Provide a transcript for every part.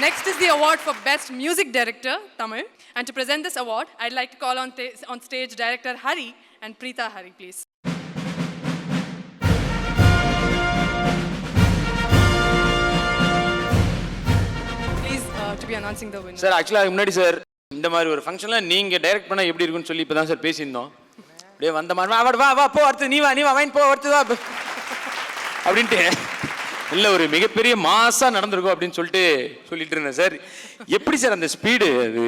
Next is the award for Best Music Director, Tamil. And to present this award, I'd like to call on stage Director Hari and Preeta Hari, please. Please, to be announcing the winner. Sir, actually, முன்னாடி sir இந்த மாதிரி ஒரு ஃபங்க்ஷன்ல நீங்க direct பண்ணா எப்படி இருக்குன்னு சொல்லி இப்பதான் சார் பேசியிருந்தோம். அப்படியே வந்த மாதிரி வா வா போ அடுத்து நீ வா வாயின் போ அடுத்து வா அப்படின்ட்டு இல்லை ஒரு மிகப்பெரிய மாசா நடந்திருக்கும் அப்படின்னு சொல்லிட்டு இருந்தேன் சார். எப்படி சார் அந்த ஸ்பீடு, அது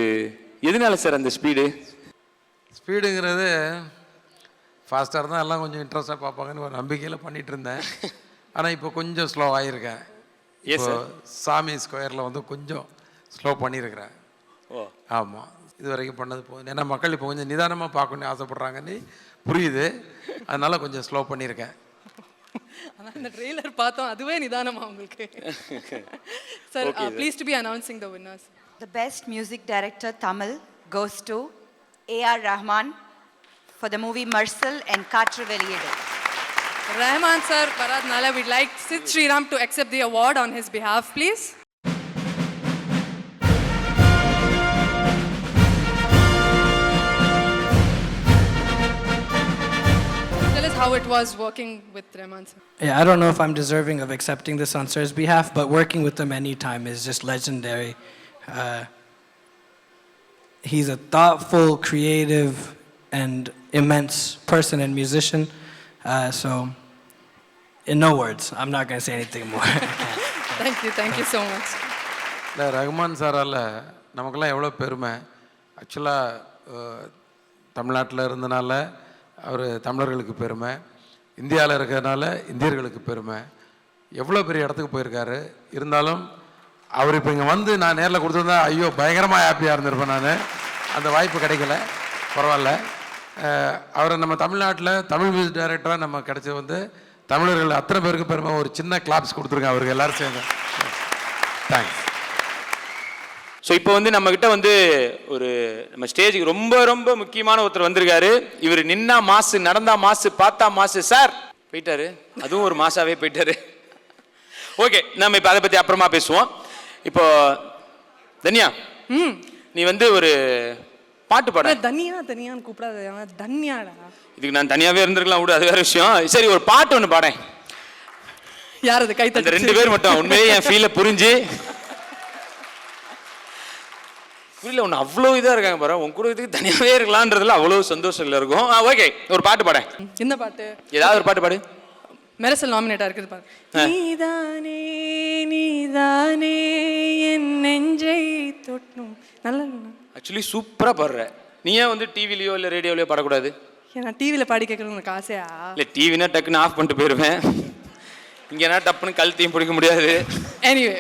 எதனால சார் அந்த ஸ்பீடுங்கிறது ஃபாஸ்ட்டாக இருந்தால் எல்லாம் கொஞ்சம் இன்ட்ரெஸ்டாக பார்ப்பாங்கன்னு ஒரு நம்பிக்கையில் பண்ணிகிட்டு இருந்தேன். ஆனால் இப்போ கொஞ்சம் ஸ்லோ ஆகியிருக்கேன். இப்போ சாமி ஸ்கொயரில் வந்து கொஞ்சம் ஸ்லோ பண்ணியிருக்கிறேன். ஓ ஆமாம், இது வரைக்கும் பண்ணது போகுது. ஏன்னா மக்கள் இப்போ கொஞ்சம் நிதானமாக பார்க்கணுன்னு ஆசைப்பட்றாங்கன்னு புரியுது. அதனால் கொஞ்சம் ஸ்லோ பண்ணியிருக்கேன். ஆனால் இந்த ட்ரெய்லர் பார்த்தோம், அதுவே நிதானமா உங்களுக்கு. Sir, please to be announcing the winners. The best music director Tamil goes to A.R. Rahman for the movie Marcel and Kaatru Veliyadu. Rahman sir, Paradnala, we'd like Sid Sriram to accept the award on his behalf, please. Tell us how it was working with Rahman sir. Yeah, I don't know if I'm deserving of accepting this on sir's behalf, but working with him anytime is just legendary. He's a thoughtful, creative, and immense person and musician. So, in no words, I'm not going to say anything more. Thank you so much. இல்லை, ரகுமான் சாரால் நமக்கெல்லாம் எவ்வளோ பெருமை. ஆக்சுவலாக தமிழ்நாட்டில் இருந்தனால அவர் தமிழர்களுக்கு பெருமை, இந்தியாவில் இருக்கிறதுனால இந்தியர்களுக்கு பெருமை. எவ்வளோ பெரிய இடத்துக்கு போயிருக்காரு. இருந்தாலும் அவர் இப்போ இங்கே வந்து நான் நேரில் கொடுத்துருந்தா ஐயோ பயங்கரமாக ஹாப்பியாக இருந்திருப்பேன். நான் அந்த வாய்ப்பு கிடைக்கல, பரவாயில்ல. அவரை நம்ம தமிழ்நாட்டில் தமிழ் மியூசிக் டைரக்டராக நம்ம கிடச்சது வந்து தமிழர்கள் அத்தனை பேருக்கு பெருமை. ஒரு சின்ன கிளாப்ஸ் கொடுத்துருக்கேன் அவருக்கு எல்லாரும் சேர்ந்து. தேங்க்ஸ். ஸோ இப்போ வந்து நம்மக்கிட்ட வந்து ஒரு நம்ம ஸ்டேஜுக்கு ரொம்ப ரொம்ப முக்கியமான ஒருத்தர் வந்திருக்காரு. இவர் நின்னா மாசு, நடந்தா மாசு, பார்த்தா மாசு. சார் போயிட்டாரு, அதுவும் ஒரு மாசாவே போயிட்டாரு. ஓகே, நம்ம இப்போ அதை பற்றி அப்புறமா பேசுவோம். இப்போ தன்யா, நீ வந்து ஒரு பாட்டு பாட. தனியான்னு கூப்பிடாத, தன்யாடா. இதுக்கு நான் தனியாவே இருந்திருக்கலாம் விடு, அது வேற விஷயம். சரி, ஒரு பாட்டு ஒன்று பாடேன். யார் அது? கை தட்டு. 2 பேர் மட்டும் உண்மையே என் ஃபீலை புரிஞ்சு புரியல. ஒன்று அவ்வளோ இதாக இருக்காங்க பாரு, உன் கூட இதுக்கு தனியாகவே இருக்கலான்றதுல அவ்வளோ சந்தோஷங்கள் இருக்கும். ஓகே, ஒரு பாட்டு பாடேன். என்ன பாட்டு? ஏதாவது ஒரு பாட்டு பாடு. மெரசல் நாமினேட்டா இருக்குது பாரு. நீதானே நீதானே என் நெஞ்சை தொட்டும். நல்ல ஆக்சுவலி சூப்பராக பாடுற. நீ ஏன் வந்து டிவிலையோ இல்லை ரேடியோலையோ பாடக்கூடாது? நான் டிவியில் பாடி கேட்கறது உனக்கு ஆசையா? இல்லை, டிவினா டக்குன்னு ஆஃப் பண்ணிட்டு போயிடுவேன். இங்கேனா டப்புன்னு கழுத்தையும் பிடிக்க முடியாது. எனிவே